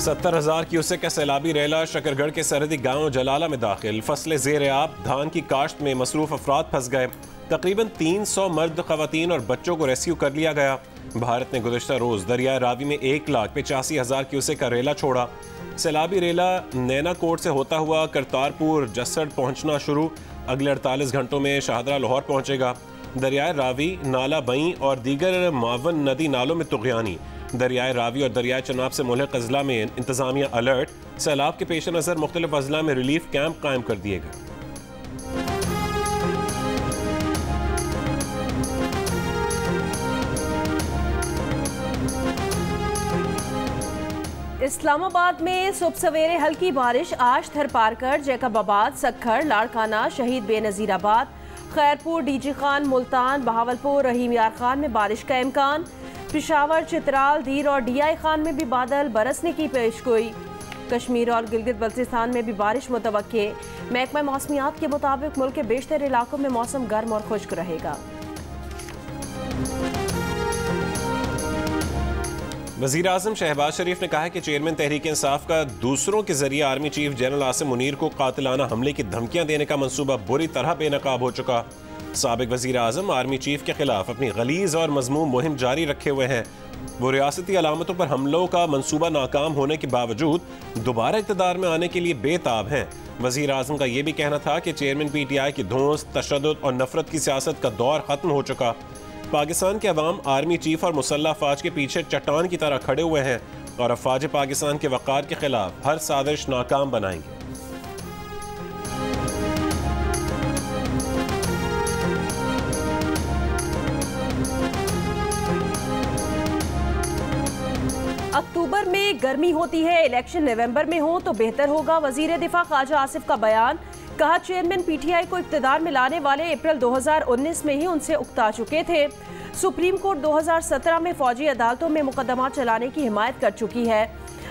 70,000 cusec का सैलाबी रेला शकरगढ़ के सरहदी गांव जलाला में दाखिल। फसलें ज़ेर आब, धान की काश्त में मसरूफ अफराद फंस गए। तकरीबन 300 मर्द, खवातीन और बच्चों को रेस्क्यू कर लिया गया। भारत ने गुज़श्ता रोज़ दरिया रावी में 1,85,000 क्यूसेक का रेला छोड़ा। सैलाबी रेला नैना कोट से होता हुआ करतारपुर जसड पहुँचना शुरू। अगले 48 घंटों में शाहदरा लाहौर पहुँचेगा। दरियाए रावी, नाला बई और दीगर मावन नदी नालों में तुग़यानी। दरियाए रावी और दरियाए चनाब से मुल्हिक़ अज़ला में इंतज़ामिया अलर्ट। सैलाब के पेश नज़र मुख्तलिफ अज़ला में रिलीफ कैंप कायम कर दिए गए। इस्लामाबाद में सुबह सवेरे हल्की बारिश। आज थरपारकर, जैकबाबाद, सखर, लाड़काना, शहीद बेनज़ीराबाद, खैरपुर, डीजी खान, मुल्तान, बहावलपुर, रहीम यार खान में बारिश का इम्कान। पिशावर, चित्राल, दीर और डीआई खान में भी बादल बरसने की पेशगोई। कश्मीर और गिलगित बल्तिस्तान में भी बारिश मुतवक्के। महकमा मौसमियात के मुताबिक मुल्क के बेशतर इलाकों में मौसम गर्म और खुश्क रहेगा। वज़ीर आज़म शहबाज शरीफ ने कहा है कि चेयरमैन तहरीक इंसाफ का दूसरों के जरिए army chief general Asim Munir को कातिलाना हमले की धमकियां देने का मंसूबा बुरी तरह बेनकाब हो चुका। साबिक वज़ीर आज़म आर्मी चीफ के खिलाफ अपनी गलीज़ और मज़मूम मुहिम जारी रखे हुए हैं। वो रियासती अलामतों पर हमलों का मंसूबा नाकाम होने के बावजूद दोबारा इक़्तिदार में आने के लिए बेताब हैं। वज़ीर आज़म का ये भी कहना था कि चेयरमैन PTI की धौंस, तशद्दुद और नफरत की सियासत का दौर ख़त्म हो चुका। पाकिस्तान के अवाम आर्मी चीफ और मुसल्लह अफवाज के पीछे चट्टान की तरह खड़े हुए हैं और अफवाज पाकिस्तान के वक़ार के खिलाफ हर साजिश नाकाम बनाएंगे। अक्टूबर में गर्मी होती है, इलेक्शन नवंबर में हो तो बेहतर होगा। वजीर दिफा ख्वाजा आसिफ का बयान। कहा, चेयरमैन PTI को इक़्तिदार में लाने वाले अप्रैल 2019 में ही उनसे उकता चुके थे। सुप्रीम कोर्ट 2017 में फौजी अदालतों में मुकदमा चलाने की हिमायत कर चुकी है।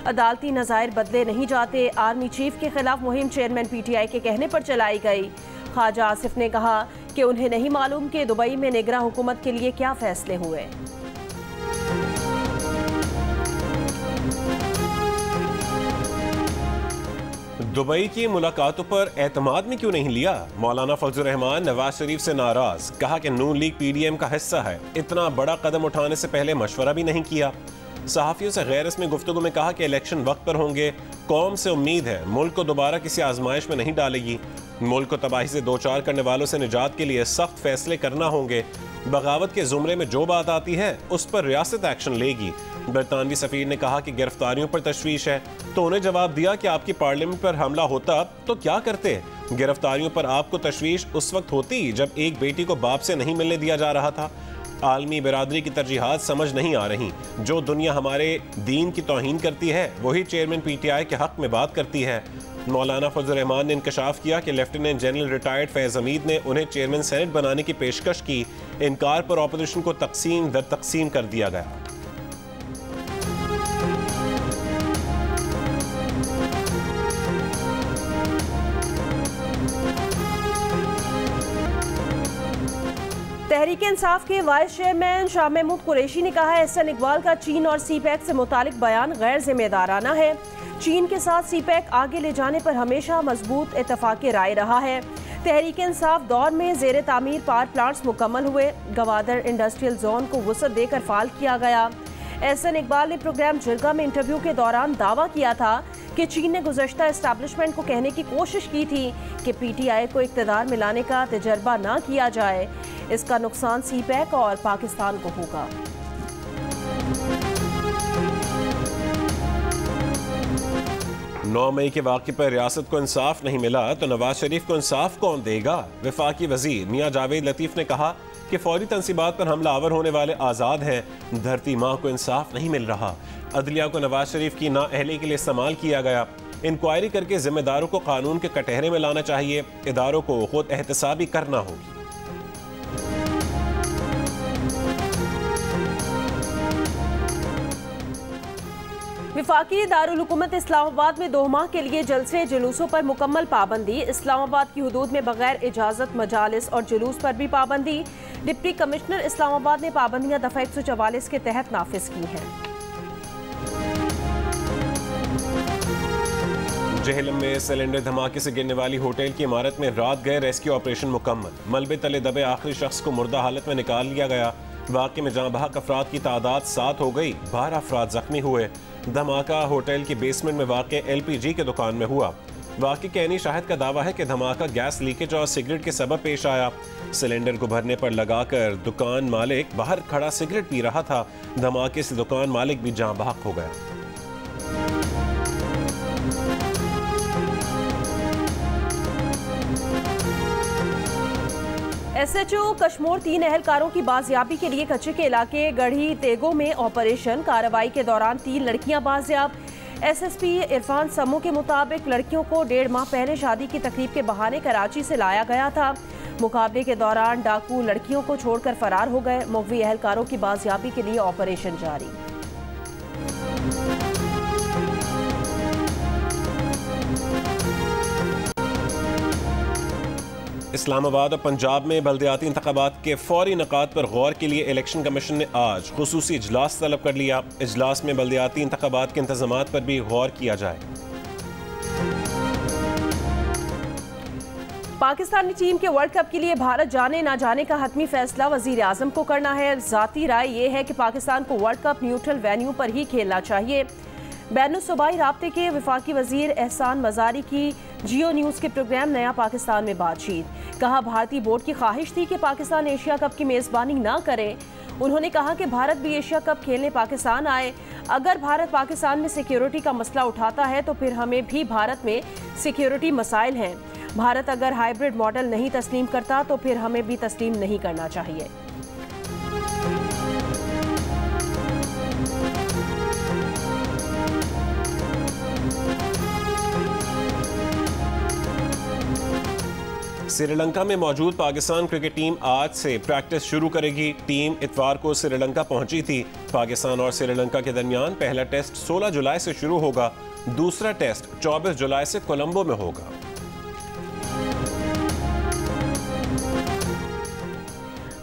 अदालती नज़ायर बदले नहीं जाते। आर्मी चीफ के खिलाफ मुहिम चेयरमैन PTI के कहने पर चलाई गई। ख्वाजा आसिफ ने कहा कि उन्हें नहीं मालूम कि दुबई में निगरां हुकूमत के लिए क्या फैसले हुए। दुबई की मुलाकातों पर एतमाद में क्यों नहीं लिया? मौलाना फजलुर रहमान नवाज शरीफ से नाराज। कहा कि नून लीग PDM का हिस्सा है, इतना बड़ा कदम उठाने से पहले मशवरा भी नहीं किया। सहाफ़ियों से गैर रस्मी गुफ्तगू में कहा कि इलेक्शन वक्त पर होंगे। कौम से उम्मीद है मुल्क को दोबारा किसी आजमाइश में नहीं डालेगी। मुल्क को तबाही से दो चार करने वालों से निजात के लिए सख्त फैसले करना होंगे। बगावत के जुमरे में जो बात आती है उस पर रियासत एक्शन लेगी। बरतानवी सफीर ने कहा कि गिरफ्तारियों पर तशवीश है, तो उन्हें जवाब दिया कि आपकी पार्लियामेंट पर हमला होता तो क्या करते? गिरफ्तारियों पर आपको तशवीश उस वक्त होती जब एक बेटी को बाप से नहीं मिलने दिया जा रहा था। आलमी बिरादरी की तरजीहात समझ नहीं आ रही। जो दुनिया हमारे दीन की तौहीन करती है वही चेयरमैन PTI के हक में बात करती है। मौलाना फजलुर रहमान ने इंकशाफ किया कि लेफ्टिनेंट जनरल रिटायर्ड फैज़ हमीद ने उन्हें चेयरमैन सेनेट बनाने की पेशकश की। इनकार पर ऑपोजिशन को तकसीम दर तकसीम कर दिया गया। तहरीक इंसाफ के वाइस चेयरमैन शाह महमूद कुरैशी ने कहा है, एहसन इकबाल का चीन और CPEC से मुतालिक बयान गैर जिम्मेदाराना है। चीन के साथ CPEC आगे ले जाने पर हमेशा मजबूत इत्तफाक राय रहा है। तहरीक इंसाफ दौर में ज़ेर तामीर पावर प्लांट्स मुकम्मल हुए। गवादर इंडस्ट्रियल जोन को वसअत देकर फाल किया गया। एहसन इकबाल ने प्रोग्राम जिरगा में इंटरव्यू के दौरान दावा किया था कि चीन ने गुज़श्ता एस्टैब्लिशमेंट को कहने की कोशिश की थी कि PTI को इक़्तिदार में लाने का तजर्बा ना किया जाए। इसका नुकसान CPEC और पाकिस्तान को होगा। 9 मई के वाक़े पर रियासत को इंसाफ नहीं मिला तो नवाज शरीफ को इंसाफ कौन देगा? वफाकी वज़ीर मियां जावेद लतीफ़ ने कहा कि फौरी तंसीबात पर हमला आवर होने वाले आज़ाद हैं। धरती माँ को इंसाफ नहीं मिल रहा। अदलिया को नवाज शरीफ की नाअहली के लिए इस्तेमाल किया गया। इंक्वायरी करके जिम्मेदारों को कानून के कटहरे में लाना चाहिए। इदारों को खुद एहतसाबी करना होगी। वफाकी दारुल हुकूमत इस्लामाबाद में 2 माह के लिए जलसे जुलूसों पर मुकम्मल पाबंदी। इस्लामाबाद की हुदूद में बगैर इजाज़त मजालिस और जुलूस पर भी पाबंदी। डिप्टी कमिश्नर इस्लामाबाद ने पाबंदियां दफ़ा 144 के तहत नाफिज की हैं। जेहलम में सिलेंडर धमाके से गिरने वाली होटल की इमारत में रात गए रेस्क्यू ऑपरेशन मुकम्मल। मलबे तले दबे आखिरी शख्स को मुर्दा हालत में निकाल लिया गया। वाक़े में जहां बहक अफराद की तादाद 7 हो गई, 12 अफराद जख्मी हुए। धमाका होटल की बेसमेंट में वाक़ LPG के दुकान में हुआ। वाक़े के ऐनी शाहिद का दावा है कि धमाका गैस लीकेज और सिगरेट के सबब पेश आया। सिलेंडर को भरने पर लगाकर दुकान मालिक बाहर खड़ा सिगरेट पी रहा था। धमाके से दुकान मालिक भी जाँ बहक हो गया। SHO कश्मोर 3 अहलकारों की बाजियाबी के लिए कच्चे के इलाके गढ़ी तेगो में ऑपरेशन। कार्रवाई के दौरान 3 लड़कियां बाजियाब। SSP इरफान समो के मुताबिक लड़कियों को 1.5 माह पहले शादी की तकरीब के बहाने कराची से लाया गया था। मुकाबले के दौरान डाकू लड़कियों को छोड़कर फरार हो गए। मुगवी अहलकारों की बाजियाबी के लिए ऑपरेशन जारी। इस्लामाबाद और पंजाब में बल्दियाती इंतखाबात के फौरी इनेकाद पर गौर के लिए इलेक्शन कमीशन ने आज खुसूसी इजलास तलब कर लिया। इजलास में बल्दियाती इंतखाबात के इंतजामात पर भी गौर किया जाए। पाकिस्तानी टीम के वर्ल्ड कप के लिए भारत जाने ना जाने का हतमी फैसला वजीर आजम को करना है। जाती राय ये है कि पाकिस्तान को वर्ल्ड कप न्यूट्रल वेन्यू पर ही खेलना चाहिए। बैनुल-सूबाई राब्ते के वफाकी वजीर एहसान मजारी की जियो न्यूज़ के प्रोग्राम नया पाकिस्तान में बातचीत। कहा, भारतीय बोर्ड की ख्वाहिश थी कि पाकिस्तान एशिया कप की मेज़बानी ना करे। उन्होंने कहा कि भारत भी एशिया कप खेलने पाकिस्तान आए। अगर भारत पाकिस्तान में सिक्योरिटी का मसला उठाता है तो फिर हमें भी भारत में सिक्योरिटी मसाइल हैं। भारत अगर हाइब्रिड मॉडल नहीं तस्लीम करता तो फिर हमें भी तस्लीम नहीं करना चाहिए। श्रीलंका में मौजूद पाकिस्तान क्रिकेट टीम आज से प्रैक्टिस शुरू करेगी। टीम इतवार को श्रीलंका पहुंची थी। पाकिस्तान और श्रीलंका के दरमियान पहला टेस्ट 16 जुलाई से शुरू होगा। दूसरा टेस्ट 24 जुलाई से कोलंबो में होगा।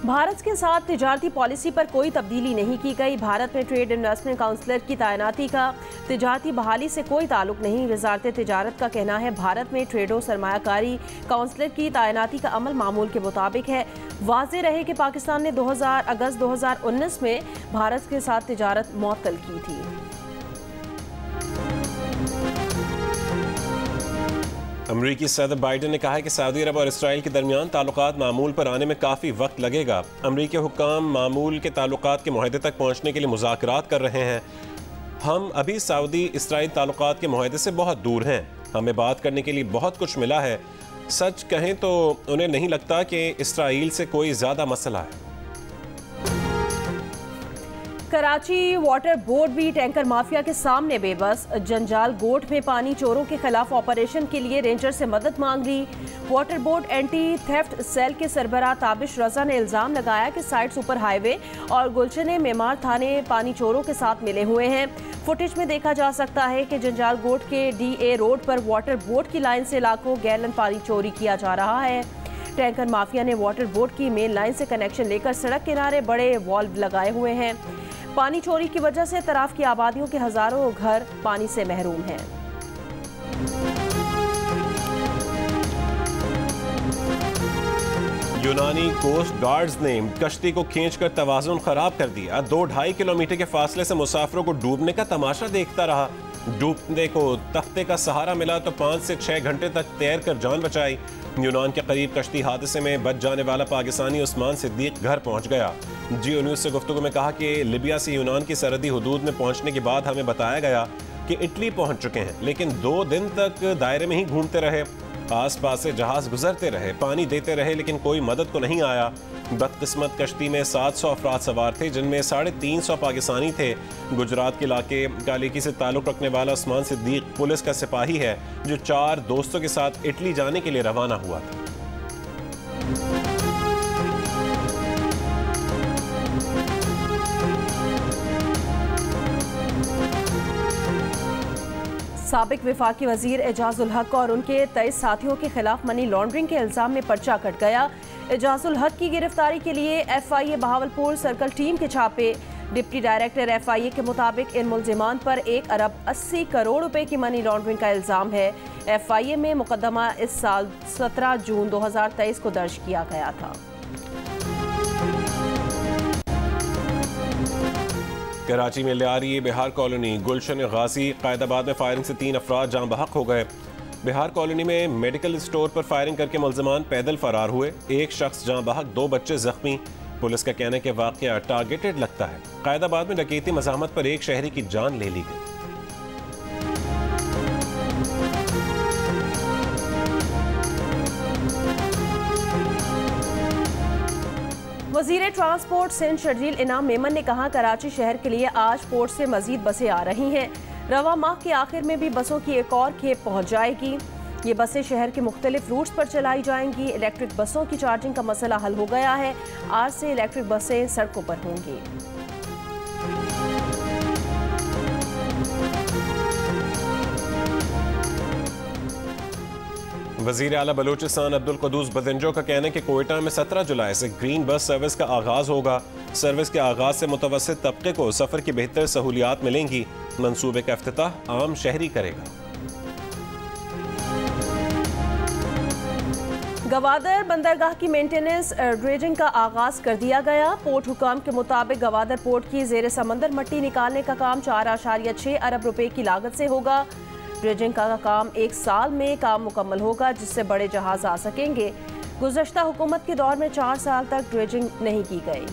भारत के साथ तिजारती पॉलिसी पर कोई तब्दीली नहीं की गई। भारत में ट्रेड इन्वेस्टमेंट काउंसलर की तैनाती का तिजारती बहाली से कोई ताल्लुक नहीं। वजारत तिजारत का कहना है भारत में ट्रेडो सरमायाकारी काउंसलर की तैनाती का अमल मामूल के मुताबिक है। वाज़ेह रहे कि पाकिस्तान ने अगस्त 2019 में भारत के साथ तिजारत मुअत्तल की थी। अमरीकी सदर बाइडेन ने कहा है कि सऊदी अरब और इसराइल के दरमियान ताल्लुकात मामूल पर आने में काफ़ी वक्त लगेगा। अमरीकी हुक्काम मामूल के ताल्लुकात के मुआहदे तक पहुँचने के लिए मुज़ाकरात कर रहे हैं। हम अभी सऊदी इसराइल ताल्लुकात के मुआहदे से बहुत दूर हैं। हमें बात करने के लिए बहुत कुछ मिला है। सच कहें तो उन्हें नहीं लगता कि इसराइल से कोई ज़्यादा मसला है। कराची वाटर बोर्ड भी टैंकर माफिया के सामने बेबस। जंजाल गोट में पानी चोरों के खिलाफ ऑपरेशन के लिए रेंजर से मदद मांग रही। Water board anti theft cell के सरबराह ताबिश रजा ने इल्जाम लगाया कि साइड सुपर हाईवे और गुलशन मेमार थाने पानी चोरों के साथ मिले हुए हैं। फुटेज में देखा जा सकता है कि जंजाल गोट के DA रोड पर वाटर बोर्ड की लाइन से लाखों गैलन पानी चोरी किया जा रहा है। टैंकर माफिया ने वाटर बोर्ड की मेन लाइन से कनेक्शन लेकर सड़क किनारे बड़े वॉल्व लगाए हुए हैं। पानी चोरी की वजह से तराफ की आबादियों के हजारों घर पानी से महरूम हैं। यूनानी कोस्ट गार्ड्स ने कश्ती को खींचकर तवाज़ुन खराब कर दिया। 2-2.5 किलोमीटर के फासले से मुसाफिरों को डूबने का तमाशा देखता रहा। डूबने को तख्ते का सहारा मिला तो 5 से 6 घंटे तक तैर कर जान बचाई। यूनान के करीब कश्ती हादसे में बच जाने वाला पाकिस्तानी उस्मान सिद्दीक घर पहुंच गया। जियो न्यूज़ से गुफ्तगू में कहा कि लिबिया से यूनान की सरहदी हुदूद में पहुंचने के बाद हमें बताया गया कि इटली पहुंच चुके हैं, लेकिन 2 दिन तक दायरे में ही घूमते रहे। आस पास से जहाज गुजरते रहे, पानी देते रहे, लेकिन कोई मदद को नहीं आया। बदकिस्मत कश्ती में 700 अफराद सवार थे, जिनमें 350 पाकिस्तानी थे। गुजरात के इलाके कालीकी से ताल्लुक़ रखने वाला उस्मान सिद्दीक पुलिस का सिपाही है, जो 4 दोस्तों के साथ इटली जाने के लिए रवाना हुआ था। साबिक वफाकी वजीर एजाजुल हक और उनके 23 साथियों के खिलाफ मनी लॉन्ड्रिंग के इल्जाम में पर्चा कट गया। एजाजुल हक की गिरफ्तारी के लिए FIA बहावलपुर सर्कल टीम के छापे। डिप्टी डायरेक्टर FIA के मुताबिक इन मुल्जिमान पर 1 अरब 80 करोड़ रुपए की मनी लॉन्ड्रिंग का इल्ज़ाम है। FIA में मुकदमा इस साल 17 जून 2023 को दर्ज किया गया था। कराची में लियारी बिहार कॉलोनी गुलशन गाजी कायदाबाद में फायरिंग से 3 अफराद जान बहक हो गए। बिहार कॉलोनी में मेडिकल स्टोर पर फायरिंग करके मुल्जिमान पैदल फरार हुए। 1 शख्स जान बहक, 2 बच्चे जख्मी। पुलिस का कहना है कि वाकया टारगेटेड लगता है। कायदाबाद में डकैती मज़ाहमत पर 1 शहरी की जान ले ली गई। वज़ीर ट्रांसपोर्ट सिंध शर्जील इनाम मेमन ने कहा, कराची शहर के लिए आज पोर्ट से मजीद बसें आ रही हैं। रवा माह के आखिर में भी बसों की एक और खेप पहुंच जाएगी। ये बसें शहर के मुख्तलिफ रूट्स पर चलाई जाएंगी। इलेक्ट्रिक बसों की चार्जिंग का मसला हल हो गया है। आज से इलेक्ट्रिक बसें सड़कों पर होंगी। वज़ीर आला बलूचिस्तान अब्दुल क़ुद्दूस बदिंजो का कहना है कि कोयटा में 17 जुलाई से ग्रीन बस सर्विस का आगाज़ होगा। सर्विस के आगाज़ से मुतवस्सित तबके को सफ़र की बेहतर सहूलियात मिलेंगी। मंसूबे का इफ्तिताह आम शहरी करेगा। गवादर बंदरगाह की मेंटेनेंस ड्रेजिंग का आगाज़ कर दिया गया। पोर्ट हुकाम के मुताबिक गवादर पोर्ट की ज़ेर समंदर मट्टी निकालने का काम 4.6 अरब रुपए की लागत से होगा। ड्रेजिंग का काम 1 साल में काम मुकम्मल होगा, जिससे बड़े जहाज आ सकेंगे। गुज़श्ता हुकूमत के दौर में 4 साल तक ड्रेजिंग नहीं की गई।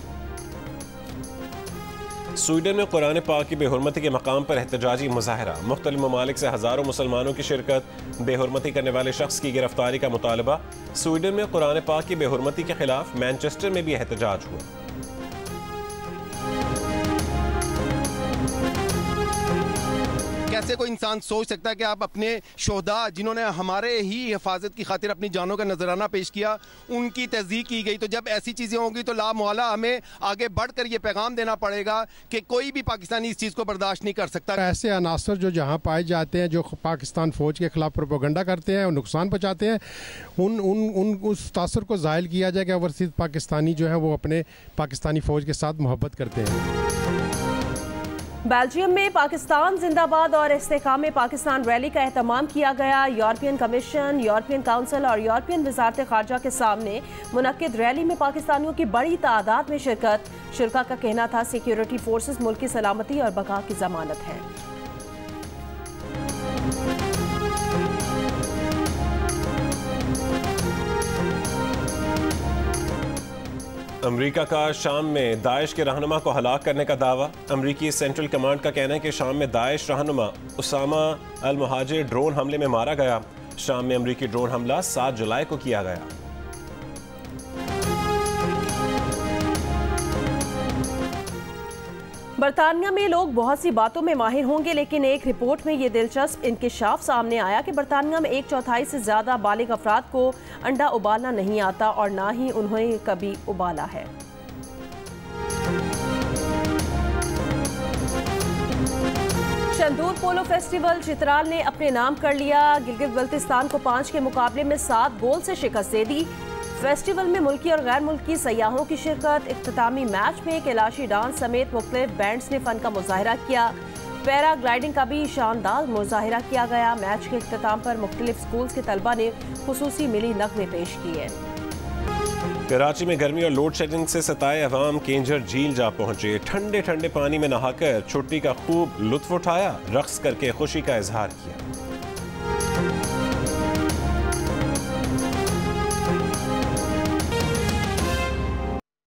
स्वीडन में कुरान पाक की बेहुरमती के मकाम पर एहतजाजी मुजाहरा। मुख्तलिफ ममालिक से हज़ारों मुसलमानों की शिरकत। बेहुरमती करने वाले शख्स की गिरफ्तारी का मुतालबा। स्वीडन में कुरान पाक की बेहुरमती के खिलाफ मैनचेस्टर में भी एहतजाज हुआ। कैसे कोई इंसान सोच सकता है कि आप अपने शोहदा जिन्होंने हमारे ही हिफाजत की खातिर अपनी जानों का नजराना पेश किया, उनकी तस्दीक की गई। तो जब ऐसी चीज़ें होंगी तो लामौला हमें आगे बढ़कर ये पैगाम देना पड़ेगा कि कोई भी पाकिस्तानी इस चीज़ को बर्दाश्त नहीं कर सकता। ऐसे अनासर जो जहाँ पाए जाते हैं, जो पाकिस्तान फ़ौज के खिलाफ प्रोपेगेंडा करते हैं और नुकसान पहुँचाते हैं, उस तासर को ज़ाहिल किया जाए कि ओवरसीज़ पाकिस्तानी जो है वो अपने पाकिस्तानी फ़ौज के साथ मोहब्बत करते हैं। बेल्जियम में पाकिस्तान जिंदाबाद और इस्तेकाम पाकिस्तान रैली का एहतमाम किया गया। यूरोपियन कमीशन, यूरोपियन काउंसिल और यूरोपियन वजारत खारजा के सामने मुनक्किद रैली में पाकिस्तानियों की बड़ी तादाद में शिरकत। शुरका का कहना था, सिक्योरिटी फोर्सेस मुल्क की सलामती और बका की जमानत है। अमरीका का शाम में दाइश के रहनुमा को हलाक करने का दावा। अमरीकी सेंट्रल कमांड का कहना है कि शाम में दाइश रहनुमा उसामा अल मुहाजिर ड्रोन हमले में मारा गया। शाम में अमरीकी ड्रोन हमला 7 जुलाई को किया गया। बरतानिया में लोग बहुत सी बातों में माहिर होंगे, लेकिन एक रिपोर्ट में ये दिलचस्प इंकिशाफ सामने आया कि बरतानिया में 1/4 से ज़्यादा बालिग अफराद को अंडा उबालना नहीं आता और ना ही उन्होंने कभी उबाला है। शंदूर पोलो फेस्टिवल चित्राल ने अपने नाम कर लिया। गिलगित बल्तिस्तान को 5 के मुकाबले में 7 गोल से शिकस्त दे दी। फेस्टिवल में मुल्की और गैर मुल्की सयाहों की शिरकत। इख्तितामी मैच में कैलाशी डांस समेत मुख्तलिफ बैंड्स ने फन का मुजाहरा किया। पैराग्लाइडिंग का भी शानदार मुजाहरा किया गया। मैच के इख्तिताम पर मुख्तलिफ स्कूल्स के तलबा ने खुसूसी मिली नगमे पेश किए। कराची में गर्मी और लोड शेडिंग से सताए अवाम केंजर झील जा पहुंचे। ठंडे ठंडे पानी में नहाकर छुट्टी का खूब लुत्फ उठाया। रक्स करके खुशी का इजहार किया।